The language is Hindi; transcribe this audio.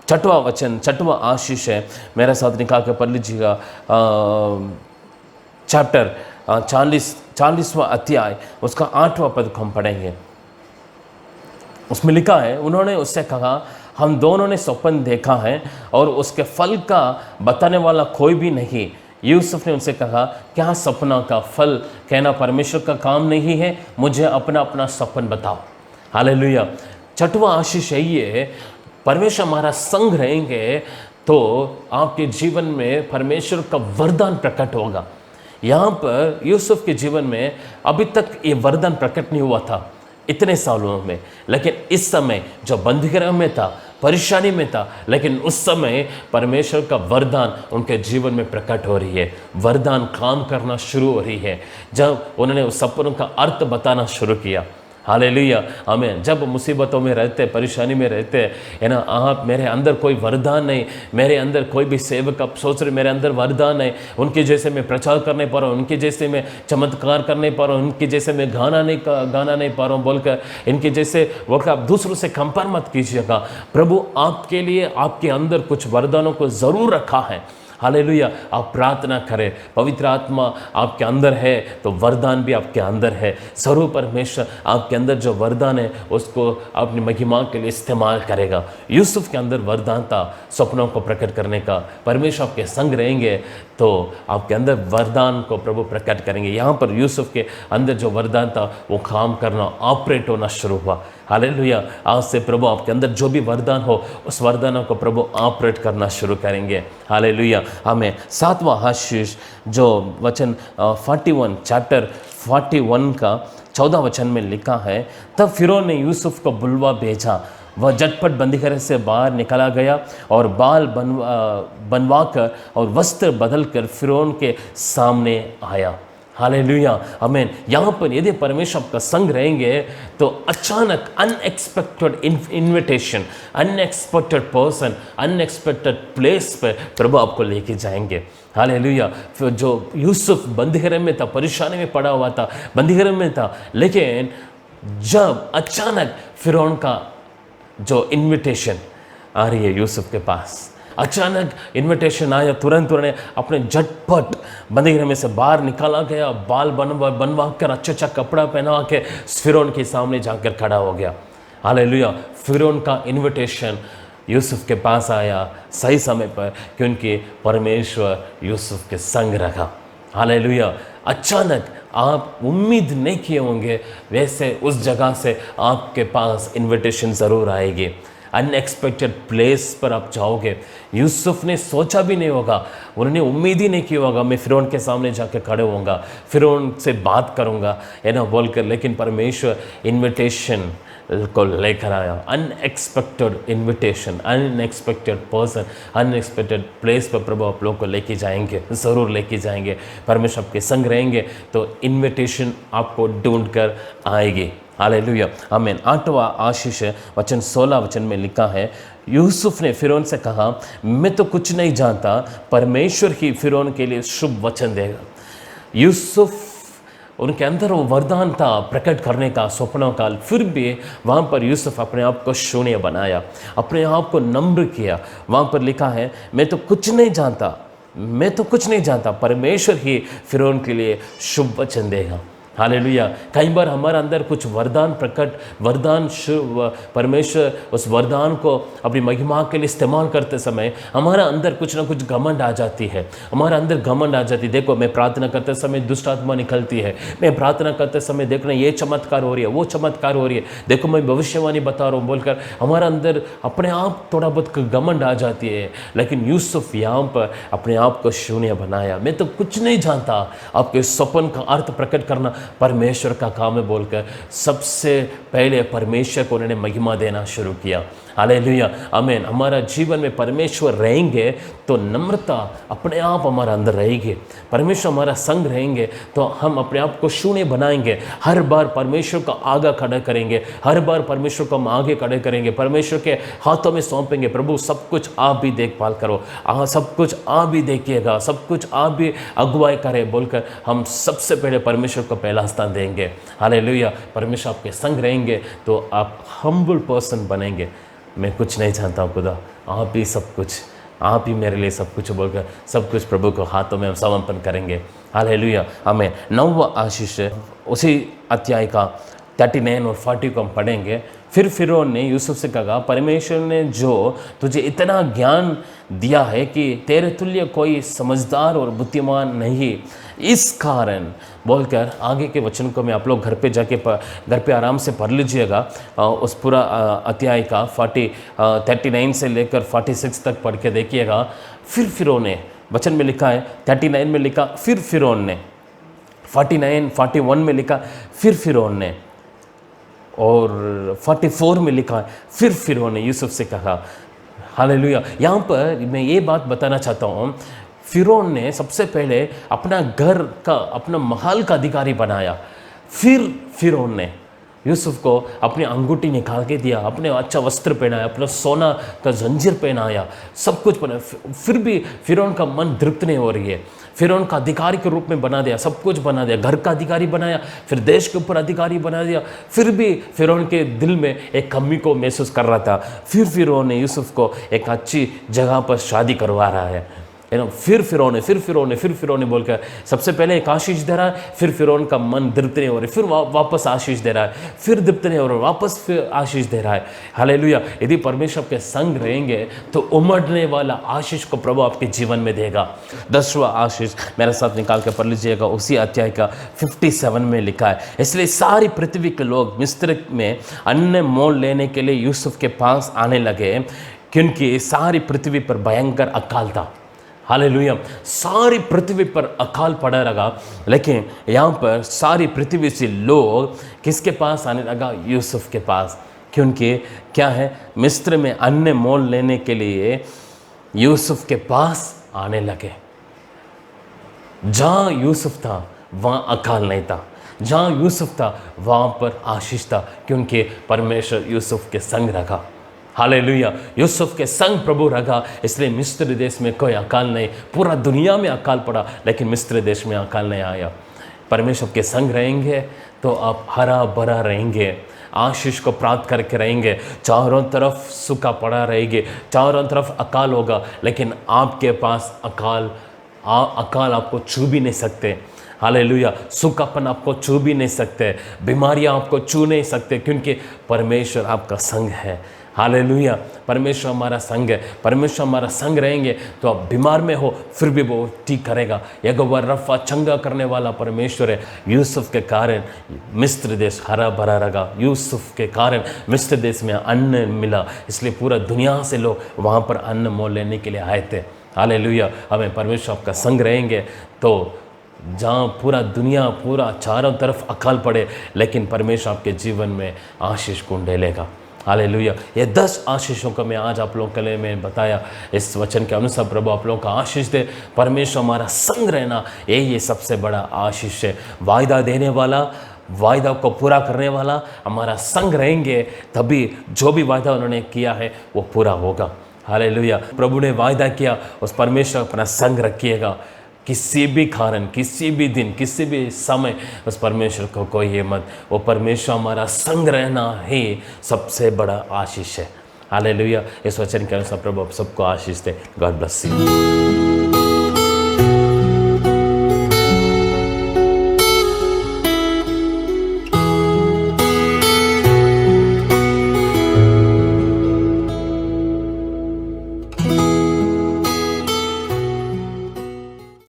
छठवां वचन, छठवां आशीष है, मेरे साथ निकाल कर पढ़ लीजिएगा। चैप्टर 40वां अध्याय, उसका 8वां पद को हम पढ़ेंगे। उसमें लिखा है, उन्होंने उससे कहा, हम दोनों ने स्वप्न देखा है और उसके फल का बताने वाला कोई भी नहीं। यूसुफ ने उनसे कहा, क्या सपना का फल कहना परमेश्वर का काम नहीं है? मुझे अपना अपना स्वप्न बताओ। हालेलुया। छठवां आशीष है ये, परमेश्वर हमारा संग रहेंगे तो आपके जीवन में परमेश्वर का वरदान प्रकट होगा। यहाँ पर यूसुफ के जीवन में अभी तक ये वरदान प्रकट नहीं हुआ था इतने सालों में, लेकिन इस समय जो बंदीगृह में था, परेशानी में था, लेकिन उस समय परमेश्वर का वरदान उनके जीवन में प्रकट हो रही है। वरदान काम करना शुरू हो रही है जब उन्होंने उस सपनों का अर्थ बताना शुरू किया। हालेलुया, हमें जब मुसीबतों में रहते, परेशानी में रहते है ना, आप मेरे अंदर कोई वरदान नहीं, मेरे अंदर कोई भी सेवक आप सोच रहे मेरे अंदर वरदान नहीं, उनके जैसे मैं प्रचार करने पा रहा हूँ, उनके जैसे मैं चमत्कार करने पा रहा हूँ, उनके जैसे मैं गाना नहीं पा रहा हूँ बोलकर इनके जैसे बोलकर आप दूसरों से कंपेयर मत कीजिएगा। प्रभु आपके लिए आपके अंदर कुछ वरदानों को ज़रूर रखा है। हालेलुया, आप प्रार्थना करें, पवित्र आत्मा आपके अंदर है तो वरदान भी आपके अंदर है। सर्व परमेश्वर आपके अंदर जो वरदान है उसको अपनी महिमा के लिए इस्तेमाल करेगा। यूसुफ के अंदर वरदान था सपनों को प्रकट करने का। परमेश्वर आपके संग रहेंगे तो आपके अंदर वरदान को प्रभु प्रकट करेंगे। यहाँ पर यूसुफ के अंदर जो वरदान था वो काम करना, ऑपरेट होना शुरू हुआ। हालेलुया, आज से प्रभु आपके अंदर जो भी वरदान हो उस वरदानों को प्रभु ऑपरेट करना शुरू करेंगे। हालेलुया। हमें सातवां आशीष जो वचन 41 चैप्टर 41 का 14 वचन में लिखा है, तब फिरौन ने यूसुफ को बुलवा भेजा, वह झटपट बंदीगृह से बाहर निकला गया और बाल बनवा कर और वस्त्र बदल कर फिरौन के सामने आया। हालेलुया, आमीन। यहाँ पर यदि परमेश्वर आपका संग रहेंगे तो अचानक unexpected invitation, unexpected person, unexpected place पर प्रभु आपको लेके जाएंगे। हालेलुया। फिर जो यूसुफ बंदीगृह में था, परेशानी में पड़ा हुआ था, बंदीगृह में था, लेकिन जब अचानक फिरौन का जो इन्विटेशन आ रही है यूसुफ के पास, अचानक इन्विटेशन आया, तुरंत उन्होंने अपने झटपट बंदीगृह में से बाहर निकाला गया, बाल बनवा कर अच्छा कपड़ा पहना के फिरौन के सामने जाकर खड़ा हो गया। हालेलुया। फिरौन का इन्विटेशन यूसुफ के पास आया सही समय पर, क्योंकि परमेश्वर यूसुफ के संग रखा। हालेलुया। अचानक आप उम्मीद नहीं किए होंगे वैसे उस जगह से आपके पास इन्विटेशन ज़रूर आएगी। अनएक्सपेक्टेड प्लेस पर आप जाओगे। यूसुफ ने सोचा भी नहीं होगा, उन्होंने उम्मीद ही नहीं की होगा मैं फिरौन के सामने जाके खड़े होऊंगा, फिरौन से बात करूंगा, है ना बोलकर, लेकिन परमेश्वर इन्विटेशन को लेकर आया। Unexpected invitation, unexpected person, unexpected place पर प्रभु आप लोग को लेके जाएंगे, ज़रूर लेके जाएंगे। परमेश्वर आपके संग रहेंगे तो इन्विटेशन आपको ढूंढ कर आएगी। हालेलुया, आमीन। 8वां आशीष है, वचन 16 वचन में लिखा है, यूसुफ ने फिरौन से कहा, मैं तो कुछ नहीं जानता, परमेश्वर ही फिरौन के लिए शुभ वचन देगा। यूसुफ, उनके अंदर वो वरदान था प्रकट करने का, स्वप्नों का, फिर भी वहाँ पर यूसुफ अपने आप को शून्य बनाया, अपने आप को नम्र किया। वहाँ पर लिखा है, मैं तो कुछ नहीं जानता, परमेश्वर ही फिरौन के लिए शुभ वचन देगा। हालेलुया। कई बार हमारे अंदर कुछ वरदान परमेश्वर उस वरदान को अपनी महिमा के लिए इस्तेमाल करते समय हमारा अंदर कुछ ना कुछ घमंड आ जाती है, हमारे अंदर घमंड आ जाती है। देखो, मैं प्रार्थना करते समय दुष्ट आत्मा निकलती है, मैं प्रार्थना करते समय देखना ये चमत्कार हो रही है, वो चमत्कार हो रही है, देखो मैं भविष्यवाणी बता रहा हूँ बोलकर हमारा अंदर अपने आप थोड़ा बहुत घमंड आ जाती है। लेकिन यूसुफ यहाँ पर अपने आप को शून्य बनाया। मैं तो कुछ नहीं जानता, आपके स्वप्न का अर्थ प्रकट करना परमेश्वर का काम है बोलकर सबसे पहले परमेश्वर को उन्होंने महिमा देना शुरू किया। हालेलुया, आमीन। हमारा जीवन में परमेश्वर रहेंगे तो नम्रता अपने आप हमारा अंदर रहेगी। परमेश्वर हमारा संग रहेंगे तो हम अपने आप को शून्य बनाएंगे। हर बार परमेश्वर को आगे खड़ा करेंगे, हर बार परमेश्वर को हम आगे खड़े करेंगे, परमेश्वर के हाथों में सौंपेंगे। प्रभु सब कुछ आप भी देखभाल करो, सब कुछ आप भी देखिएगा, सब कुछ आप भी अगुवाई करें बोलकर हम सबसे पहले परमेश्वर को पहला स्थान देंगे। हालेलुया। परमेश्वर आपके संग रहेंगे तो आप हम्बल पर्सन बनेंगे, मैं कुछ नहीं जानता हूँ खुदा, आप ही सब कुछ, आप ही मेरे लिए सब कुछ बोलकर सब कुछ प्रभु को हाथों में हम समर्पण करेंगे। हालेलुया। हमें 9वां आशीष उसी अध्याय का 39 और 40 को हम पढ़ेंगे। फिर फिरौन ने यूसुफ से कहा, परमेश्वर ने जो तुझे इतना ज्ञान दिया है कि तेरे तुल्य कोई समझदार और बुद्धिमान नहीं, इस कारण बोलकर आगे के वचन को मैं आप लोग घर पे जाके घर पे आराम से पढ़ लीजिएगा। उस पूरा अध्याय का 39 से लेकर 46 तक पढ़ के देखिएगा। फिर फिरौन ने, वचन में लिखा है 39 में लिखा फिर फिरौन ने, 49 41 में लिखा फिर फिरौन ने, और 44 में लिखा फिर फिरौन ने यूसुफ से कहा। हालेलुया। यहाँ पर मैं ये बात बताना चाहता हूँ, फिरौन ने सबसे पहले अपना घर का, अपना महल का अधिकारी बनाया। फिर फिरौन ने यूसुफ को अपनी अंगूठी निकाल के दिया, अपने अच्छा वस्त्र पहनाया, अपना सोना का जंजीर पहनाया, सब कुछ पहनाया। फिर भी फिरौन का मन तृप्त नहीं हो रही है। फिरौन का अधिकारी के रूप में बना दिया, सब कुछ बना दिया, घर का अधिकारी बनाया, फिर देश के ऊपर अधिकारी बना दिया। फिर भी फिरौन के दिल में एक कमी को महसूस कर रहा था। फिर फिरौन ने यूसुफ को एक अच्छी जगह पर शादी करवा रहा है। फिर फिरौन ने बोलकर सबसे पहले एक आशीष दे रहा है, फिर फिरौन का मन तृप्त नहीं हो रहा है, फिर वापस आशीष दे रहा है, फिर तृप्त नहीं हो रहा है, वापस फिर आशीष दे रहा है। हालेलुया। यदि परमेश्वर के संग रहेंगे तो उमड़ने वाला आशीष को प्रभु आपके जीवन में देगा। 10वां आशीष मेरे साथ निकाल के पढ़ लीजिएगा। उसी अध्याय का 57 में लिखा है, इसलिए सारी पृथ्वी के लोग मिस्र में अन्न मोल लेने के लिए यूसुफ के पास आने लगे, क्योंकि सारी पृथ्वी पर भयंकर अकाल था। हालेलुया। सारी पृथ्वी पर अकाल पड़ा रहा, लेकिन यहाँ पर सारी पृथ्वी से लोग किसके पास आने लगा? यूसुफ के पास। क्योंकि क्या है, मिस्र में अन्न मोल लेने के लिए यूसुफ के पास आने लगे। जहाँ यूसुफ था वहाँ अकाल नहीं था, जहाँ यूसुफ था वहाँ पर आशीष था, क्योंकि परमेश्वर यूसुफ के संग रखा। हालेलुया। यूसुफ के संग प्रभु रखा, इसलिए मिस्र देश में कोई अकाल नहीं। पूरा दुनिया में अकाल पड़ा, लेकिन मिस्र देश में अकाल नहीं आया। परमेश्वर के संग रहेंगे तो आप हरा भरा रहेंगे, आशीष को प्राप्त करके रहेंगे। चारों तरफ सूखा पड़ा रहेंगे, चारों तरफ अकाल होगा, लेकिन आपके पास अकाल आपको छू भी नहीं सकते। हालेलुया। सूखापन आपको छू भी नहीं सकते, बीमारियां आपको छू नहीं सकते, क्योंकि परमेश्वर आपका संग है। हालेलुया। परमेश्वर हमारा संग है। परमेश्वर हमारा संग रहेंगे तो आप बीमार में हो फिर भी वो ठीक करेगा। यहोवा रफ़ा, चंगा करने वाला परमेश्वर है। यूसुफ के कारण मिस्र देश हरा भरा रहा, यूसुफ के कारण मिस्र देश में अन्न मिला, इसलिए पूरा दुनिया से लोग वहाँ पर अन्न मोल लेने के लिए आए थे। हालेलुया। हमें परमेश्वर आपका संग रहेंगे तो जहाँ पूरा दुनिया, पूरा चारों तरफ अकाल पड़े, लेकिन परमेश्वर आपके जीवन में आशीष को ढेलेगा। हालेलुया। ये 10 आशीषों को मैं आज आप लोगों के लिए मैं बताया। इस वचन के अनुसार प्रभु आप लोगों का आशीष दे। परमेश्वर हमारा संग रहना, ये सबसे बड़ा आशीष है। वायदा देने वाला, वायदा को पूरा करने वाला हमारा संग रहेंगे, तभी जो भी वायदा उन्होंने किया है वो पूरा होगा। हालेलुया। प्रभु ने वायदा किया, उस परमेश्वर अपना संग रखिएगा। किसी भी कारण, किसी भी दिन, किसी भी समय उस परमेश्वर को कोई ये मत, वो परमेश्वर हमारा संग रहना ही सबसे बड़ा आशीष है। हालेलुया। इस वचन के अनुसार प्रभु आप सबको आशीष दे। God bless you.